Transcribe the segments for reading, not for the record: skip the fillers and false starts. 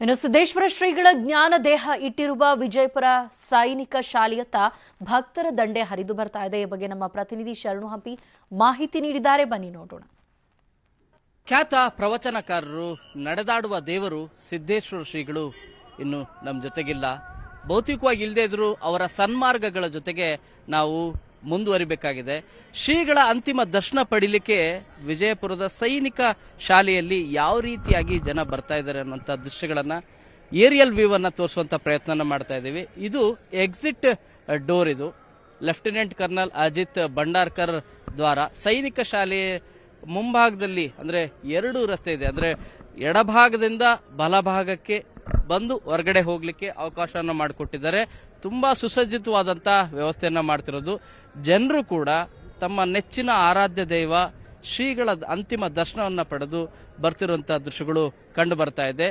ಇನ್ನು ಸಿದ್ದೇಶ್ವರ ಶ್ರೀಗಳ ಜ್ಞಾನ ದೇಹ ಇಟ್ಟಿರುವ ವಿಜಯಪುರ ಸೈನಿಕ ಶಾಲೆಯತ್ತ ಭಕ್ತರ ದಂಡೆ ಹರಿದು ಬರ್ತಾ ಇದೆ. ಈ ಬಗ್ಗೆ ನಮ್ಮ ಪ್ರತಿನಿಧಿ ಶರಣು ಹಂಪಿ ಮಾಹಿತಿ ನೀಡಿದ್ದಾರೆ. ಬನ್ನಿ ನೋಡೋಣ. ಖ್ಯಾತ ಪ್ರವಚನಕಾರರು, ನಡೆದಾಡುವ ದೇವರು ಸಿದ್ದೇಶ್ವರ ಶ್ರೀಗಳು ಇನ್ನು ನಮ್ಮ ಜೊತೆಗಿಲ್ಲ. ಭೌತಿಕವಾಗಿ ಇಲ್ಲದೇ ಇದ್ರು ಅವರ ಸನ್ಮಾರ್ಗಗಳ ಜೊತೆಗೆ ನಾವು ಮುಂದುವರಿಬೇಕಾಗಿದೆ. ಶ್ರೀಗಳ ಅಂತಿಮ ದರ್ಶನ ಪಡಿಲಿಕ್ಕೆ ವಿಜಯಪುರದ ಸೈನಿಕ ಶಾಲೆಯಲ್ಲಿ ಯಾವ ರೀತಿಯಾಗಿ ಜನ ಬರ್ತಾ ಇದ್ದಾರೆ ಅನ್ನುವಂಥ ದೃಶ್ಯಗಳನ್ನ ಏರಿಯಲ್ ವ್ಯೂ ಅನ್ನ ತೋರಿಸುವಂತ ಪ್ರಯತ್ನ ಮಾಡ್ತಾ ಇದ್ದೀವಿ. ಇದು ಎಕ್ಸಿಟ್ ಡೋರ್. ಇದು ಲೆಫ್ಟಿನೆಂಟ್ ಕರ್ನಲ್ ಅಜಿತ್ ಭಂಡಾರ್ಕರ್ ದ್ವಾರ. ಸೈನಿಕ ಶಾಲೆ ಮುಂಭಾಗದಲ್ಲಿ ಅಂದ್ರೆ ಎರಡು ರಸ್ತೆ ಇದೆ. ಅಂದ್ರೆ ಎಡಭಾಗದಿಂದ ಬಲಭಾಗಕ್ಕೆ ಬಂದು ಹೊರಗಡೆ ಹೋಗ್ಲಿಕ್ಕೆ ಅವಕಾಶವನ್ನು ಮಾಡಿಕೊಟ್ಟಿದ್ದಾರೆ. ತುಂಬಾ ಸುಸಜ್ಜಿತವಾದಂತ ವ್ಯವಸ್ಥೆಯನ್ನ ಮಾಡ್ತಿರೋದು. ಜನರು ಕೂಡ ತಮ್ಮ ನೆಚ್ಚಿನ ಆರಾಧ್ಯ ದೈವ ಶ್ರೀಗಳ ಅಂತಿಮ ದರ್ಶನವನ್ನ ಪಡೆದು ಬರ್ತಿರುವಂತಹ ದೃಶ್ಯಗಳು ಕಂಡು ಬರ್ತಾ ಇದೆ.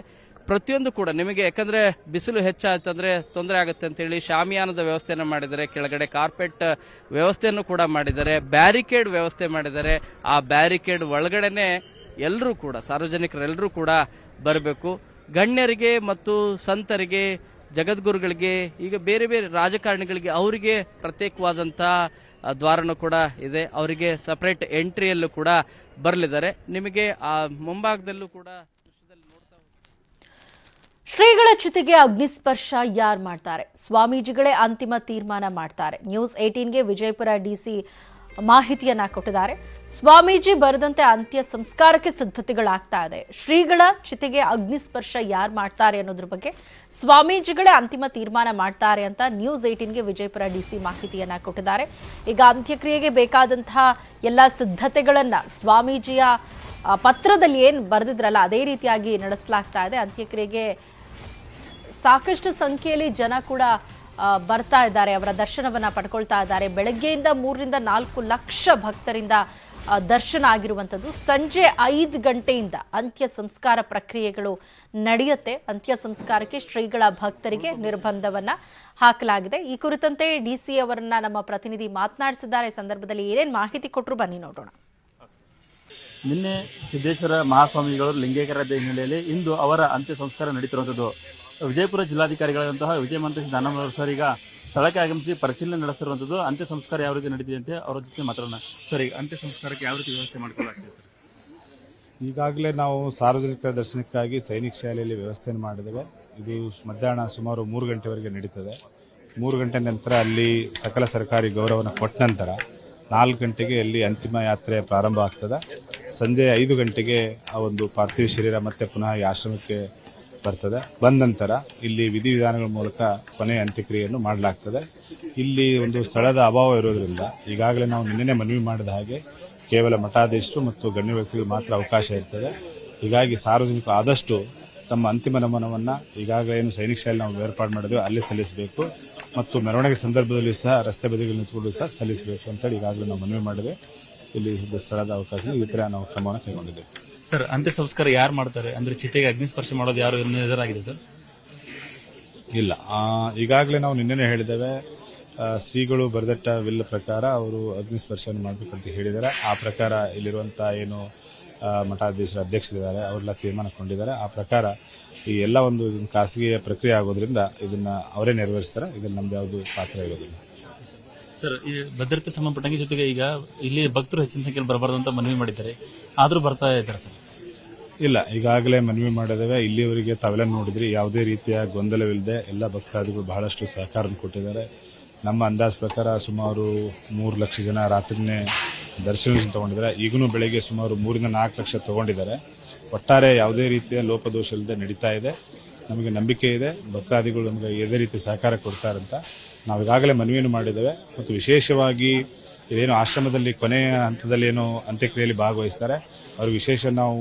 ಪ್ರತಿಯೊಂದು ಕೂಡ ನಿಮಗೆ, ಯಾಕಂದ್ರೆ ಬಿಸಿಲು ಹೆಚ್ಚಾಯ್ತಂದ್ರೆ ತೊಂದರೆ ಆಗುತ್ತೆ ಅಂತ ಹೇಳಿ ಶಾಮಿಯಾನದ ವ್ಯವಸ್ಥೆಯನ್ನು ಮಾಡಿದ್ದಾರೆ. ಕೆಳಗಡೆ ಕಾರ್ಪೆಟ್ ವ್ಯವಸ್ಥೆಯನ್ನು ಕೂಡ ಮಾಡಿದ್ದಾರೆ. ಬ್ಯಾರಿಕೇಡ್ ವ್ಯವಸ್ಥೆ ಮಾಡಿದ್ದಾರೆ. ಆ ಬ್ಯಾರಿಕೇಡ್ ಒಳಗಡೆನೆ ಎಲ್ಲರೂ ಕೂಡ, ಸಾರ್ವಜನಿಕರೆಲ್ಲರೂ ಕೂಡ ಬರಬೇಕು. ಗಣ್ಯರಿಗೆ ಮತ್ತು ಸಂತರಿಗೆ, ಜಗದ್ಗುರುಗಳಿಗೆ, ಈಗ ಬೇರೆ ಬೇರೆ ರಾಜಕಾರಣಿಗಳಿಗೆ ಅವರಿಗೆ ಪ್ರತ್ಯೇಕವಾದಂತಹ ದ್ವಾರನೂ ಕೂಡ ಇದೆ. ಅವರಿಗೆ ಸಪರೇಟ್ ಎಂಟ್ರಿಯಲ್ಲೂ ಕೂಡ ಬರಲಿದ್ದಾರೆ. ನಿಮಗೆ ಆ ಮುಂಭಾಗದಲ್ಲೂ ಕೂಡ ಶ್ರೀಗಳ ಚಿತೆಗೆ ಅಗ್ನಿಸ್ಪರ್ಶ ಯಾರು ಮಾಡ್ತಾರೆ? ಸ್ವಾಮೀಜಿಗಳೇ ಅಂತಿಮ ತೀರ್ಮಾನ ಮಾಡ್ತಾರೆ. ನ್ಯೂಸ್ 18ಗೆ ವಿಜಯಪುರ ಡಿಸಿ ಮಾಹಿತಿಯನ್ನ ಕೊಟ್ಟಿದ್ದಾರೆ. ಸ್ವಾಮೀಜಿ ಬರೆದಂತೆ ಅಂತ್ಯ ಸಂಸ್ಕಾರಕ್ಕೆ ಸಿದ್ಧತೆಗಳಾಗ್ತಾ ಇದೆ. ಶ್ರೀಗಳ ಚಿತೆಗೆ ಅಗ್ನಿಸ್ಪರ್ಶ ಯಾರು ಮಾಡ್ತಾರೆ ಅನ್ನೋದ್ರ ಬಗ್ಗೆ ಸ್ವಾಮೀಜಿಗಳೇ ಅಂತಿಮ ತೀರ್ಮಾನ ಮಾಡ್ತಾರೆ ಅಂತ ನ್ಯೂಸ್ 18ಗೆ ವಿಜಯಪುರ ಡಿಸಿ ಮಾಹಿತಿಯನ್ನ ಕೊಟ್ಟಿದ್ದಾರೆ. ಈಗ ಅಂತ್ಯಕ್ರಿಯೆಗೆ ಬೇಕಾದಂತಹ ಎಲ್ಲ ಸಿದ್ಧತೆಗಳನ್ನ ಸ್ವಾಮೀಜಿಯ ಪತ್ರದಲ್ಲಿ ಏನು ಬರೆದಿದ್ರಲ್ಲ ಅದೇ ರೀತಿಯಾಗಿ ನಡೆಸಲಾಗ್ತಾ ಇದೆ. ಅಂತ್ಯಕ್ರಿಯೆಗೆ ಸಾಕಷ್ಟು ಸಂಖ್ಯೆಯಲ್ಲಿ ಜನ ಕೂಡ ಬರ್ತಾ ಇದ್ದಾರೆ, ಅವರ ದರ್ಶನವನ್ನ ಪಡ್ಕೊಳ್ತಾ ಇದ್ದಾರೆ. ಬೆಳಗ್ಗೆಯಿಂದ 3 ರಿಂದ 4 ಲಕ್ಷ ಭಕ್ತರಿಂದ ದರ್ಶನ ಆಗಿರುವಂಥದ್ದು. ಸಂಜೆ 5 ಗಂಟೆಯಿಂದ ಅಂತ್ಯ ಸಂಸ್ಕಾರ ಪ್ರಕ್ರಿಯೆಗಳು ನಡೆಯುತ್ತೆ. ಅಂತ್ಯ ಸಂಸ್ಕಾರಕ್ಕೆ ಶ್ರೀಗಳ ಭಕ್ತರಿಗೆ ನಿರ್ಬಂಧವನ್ನ ಹಾಕಲಾಗಿದೆ. ಈ ಕುರಿತಂತೆ ಡಿಸಿ ಅವರನ್ನ ನಮ್ಮ ಪ್ರತಿನಿಧಿ ಮಾತನಾಡಿಸಿದ್ದಾರೆ. ಸಂದರ್ಭದಲ್ಲಿ ಏನೇನು ಮಾಹಿತಿ ಕೊಟ್ಟರು ಬನ್ನಿ ನೋಡೋಣ. ನಿನ್ನೆ ಸಿದ್ದೇಶ್ವರ ಮಹಾಸ್ವಾಮಿಗಳು ಲಿಂಗೈಕ್ಯರಾದ ಹಿನ್ನೆಲೆಯಲ್ಲಿ ಇಂದು ಅವರ ಅಂತ್ಯ ಸಂಸ್ಕಾರ ನಡೀತಿರುವಂಥದ್ದು. ವಿಜಯಪುರ ಜಿಲ್ಲಾಧಿಕಾರಿಗಳಂತಹ ವಿಜಯಮಂತ್ರಿ ದಾನಮ್ಮನವರು ಸರ್ ಈಗ ಸ್ಥಳಕ್ಕೆ ಆಗಮಿಸಿ ಪರಿಶೀಲನೆ ನಡೆಸ್ತಿರುವಂಥದ್ದು. ಅಂತ್ಯ ಸಂಸ್ಕಾರ ಯಾವ ರೀತಿ ನಡೀತಿದೆ ಅಂತ ಅವರ ಜೊತೆ ಮಾತಾಡೋಣ. ಸರ್, ಈಗ ಅಂತ್ಯ ಸಂಸ್ಕಾರಕ್ಕೆ ಯಾವ ರೀತಿ ವ್ಯವಸ್ಥೆ ಮಾಡ್ಕೊಳ್ಳಾಗ್ತದೆ? ಈಗಾಗಲೇ ನಾವು ಸಾರ್ವಜನಿಕರ ದರ್ಶನಕ್ಕಾಗಿ ಸೈನಿಕ ಶಾಲೆಯಲ್ಲಿ ವ್ಯವಸ್ಥೆಯನ್ನು ಮಾಡಿದ್ದೇವೆ. ಇದು ಮಧ್ಯಾಹ್ನ ಸುಮಾರು 3 ಗಂಟೆವರೆಗೆ ನಡೀತದೆ. 3 ಗಂಟೆ ನಂತರ ಅಲ್ಲಿ ಸಕಲ ಸರ್ಕಾರಿ ಗೌರವನ ಕೊಟ್ಟ ನಂತರ 4 ಗಂಟೆಗೆ ಅಲ್ಲಿ ಅಂತಿಮ ಯಾತ್ರೆ ಪ್ರಾರಂಭ ಆಗ್ತದೆ. ಸಂಜೆ 5 ಗಂಟೆಗೆ ಆ ಒಂದು ಪಾರ್ಥಿವ ಶರೀರ ಮತ್ತೆ ಪುನಃ ಈ ಆಶ್ರಮಕ್ಕೆ ಬರ್ತದೆ. ಬಂದ ನಂತರ ಇಲ್ಲಿ ವಿಧಿವಿಧಾನಗಳ ಮೂಲಕ ಕೊನೆಯ ಅಂತ್ಯಕ್ರಿಯೆಯನ್ನು ಮಾಡಲಾಗ್ತದೆ. ಇಲ್ಲಿ ಒಂದು ಸ್ಥಳದ ಅಭಾವ ಇರೋದ್ರಿಂದ ಈಗಾಗಲೇ ನಾವು ನಿನ್ನೆ ಮನವಿ ಮಾಡಿದ ಹಾಗೆ ಕೇವಲ ಮಠಾಧೀಶರು ಮತ್ತು ಗಣ್ಯ ವ್ಯಕ್ತಿಗಳು ಮಾತ್ರ ಅವಕಾಶ ಇರ್ತದೆ. ಹೀಗಾಗಿ ಸಾರ್ವಜನಿಕರು ಆದಷ್ಟು ತಮ್ಮ ಅಂತಿಮ ನಮನವನ್ನು ಈಗಾಗಲೇ ಏನು ಸೈನಿಕ ಶಾಲೆ ನಾವು ಏರ್ಪಾಡು ಮಾಡಿದ್ವಿ ಅಲ್ಲಿ ಸಲ್ಲಿಸಬೇಕು ಮತ್ತು ಮೆರವಣಿಗೆ ಸಂದರ್ಭದಲ್ಲಿ ಸಹ ರಸ್ತೆ ಬದಿಗಳು ನಿಂತುಕೊಂಡು ಸಹ ಸಲ್ಲಿಸಬೇಕು ಅಂತೇಳಿ ಈಗಾಗಲೇ ನಾವು ಮನವಿ ಮಾಡಿದೆ. ಇಲ್ಲಿ ಸ್ಥಳದ ಅವಕಾಶ ಈ ತರ ನಾವು ಕ್ರಮವನ್ನು ಕೈಗೊಂಡಿದ್ದೇವೆ. ಸರ್, ಅಂತ್ಯ ಸಂಸ್ಕಾರ ಯಾರು ಮಾಡ್ತಾರೆ? ಅಂದ್ರೆ ಚಿತೆಗೆ ಅಗ್ನಿಸ್ಪರ್ಶ ಮಾಡೋದು ಯಾರು ನಿರ್ಧಾರ ಆಗಿದೆ ಸರ್? ಇಲ್ಲ, ಈಗಾಗಲೇ ನಾವು ನಿನ್ನೆ ಹೇಳಿದ್ದೇವೆ. ಶ್ರೀಗಳು ಬರೆದಟ್ಟ ವಿಲ್ ಪ್ರಕಾರ ಅವರು ಅಗ್ನಿಸ್ಪರ್ಶವನ್ನು ಮಾಡಬೇಕಂತ ಹೇಳಿದ್ದಾರೆ. ಆ ಪ್ರಕಾರ ಇಲ್ಲಿರುವಂತಹ ಏನು ಮಠಾಧೀಶರ ಅಧ್ಯಕ್ಷರಿದ್ದಾರೆ ಅವರೆಲ್ಲ ತೀರ್ಮಾನಗೊಂಡಿದ್ದಾರೆ. ಆ ಪ್ರಕಾರ ಈ ಎಲ್ಲ ಒಂದು ಖಾಸಗಿ ಪ್ರಕ್ರಿಯೆ ಆಗೋದ್ರಿಂದ ಇದನ್ನ ಅವರೇ ನೆರವೇರಿಸ್ತಾರೆ. ಇದ್ರಲ್ಲಿ ನಮ್ದು ಯಾವುದು ಪಾತ್ರ ಇರೋದಿಲ್ಲ. ಸರ್, ಈ ಭದ್ರತೆ ಸಂಬಂಧಪಟ್ಟಂಗೆ ಜೊತೆಗೆ ಈಗ ಇಲ್ಲಿ ಭಕ್ತರು ಹೆಚ್ಚಿನ ಸಂಖ್ಯೆಯಲ್ಲಿ ಬರಬಾರ್ದು ಅಂತ ಮನವಿ ಮಾಡಿದ್ದಾರೆ, ಆದ್ರೂ ಬರ್ತಾ ಇದ್ದಾರೆ ಸರ್? ಇಲ್ಲ, ಈಗಾಗಲೇ ಮನವಿ ಮಾಡಿದ್ದೇವೆ. ಇಲ್ಲಿಯವರೆಗೆ ತಾವೆಲ್ಲ ನೋಡಿದ್ರಿ, ಯಾವುದೇ ರೀತಿಯ ಗೊಂದಲವಿಲ್ಲದೆ ಎಲ್ಲ ಭಕ್ತಾದಿಗಳು ಬಹಳಷ್ಟು ಸಹಕಾರ ಕೊಟ್ಟಿದ್ದಾರೆ. ನಮ್ಮ ಅಂದಾಜು ಪ್ರಕಾರ ಸುಮಾರು 3 ಲಕ್ಷ ಜನ ರಾತ್ರಿನೇ ದರ್ಶನ ತಗೊಂಡಿದ್ದಾರೆ. ಈಗಲೂ ಬೆಳಗ್ಗೆ ಸುಮಾರು 3 ರಿಂದ 4 ಲಕ್ಷ ತಗೊಂಡಿದ್ದಾರೆ. ಒಟ್ಟಾರೆ ಯಾವುದೇ ರೀತಿಯ ಲೋಪದೋಷ ಇಲ್ಲದೆ ನಡೀತಾ ಇದೆ. ನಮಗೆ ನಂಬಿಕೆ ಇದೆ ಭಕ್ತಾದಿಗಳು ನಮಗೆ ಇದೇ ರೀತಿ ಸಹಕಾರ ಕೊಡ್ತಾರಂತ. ನಾವು ಈಗಾಗಲೇ ಮನವಿಯನ್ನು ಮಾಡಿದ್ದೇವೆ ಮತ್ತು ವಿಶೇಷವಾಗಿ ಇದೇನು ಆಶ್ರಮದಲ್ಲಿ ಕೊನೆಯ ಹಂತದಲ್ಲಿ ಏನು ಅಂತ್ಯಕ್ರಿಯೆಯಲ್ಲಿ ಭಾಗವಹಿಸ್ತಾರೆ ಅವ್ರಿಗೆ ವಿಶೇಷ ನಾವು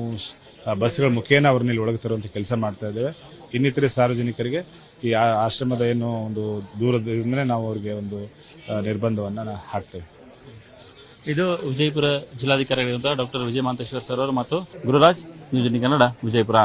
ಬಸ್ಗಳ ಮುಖೇನ ಅವ್ರನ್ನ ಇಲ್ಲಿ ಒಳಗೆ ತರುವಂಥ ಕೆಲಸ ಮಾಡ್ತಾ ಇದ್ದೇವೆ. ಇನ್ನಿತರೆ ಸಾರ್ವಜನಿಕರಿಗೆ ಈ ಆಶ್ರಮದ ಏನು ಒಂದು ದೂರದಿಂದಲೇ ನಾವು ಅವರಿಗೆ ಒಂದು ನಿರ್ಬಂಧವನ್ನು ಹಾಕ್ತೇವೆ. ಇದು ವಿಜಯಪುರ ಜಿಲ್ಲಾಧಿಕಾರಿಗಳಾದಂತಹ ಡಾಕ್ಟರ್ ವಿಜಯ ಮಾಂತೇಶ್ವರ್ ಸರ್ ಅವರು ಮತ್ತು ಗುರುರಾಜ್, ನ್ಯೂಸ್ 18 ಕನ್ನಡ, ವಿಜಯಪುರ.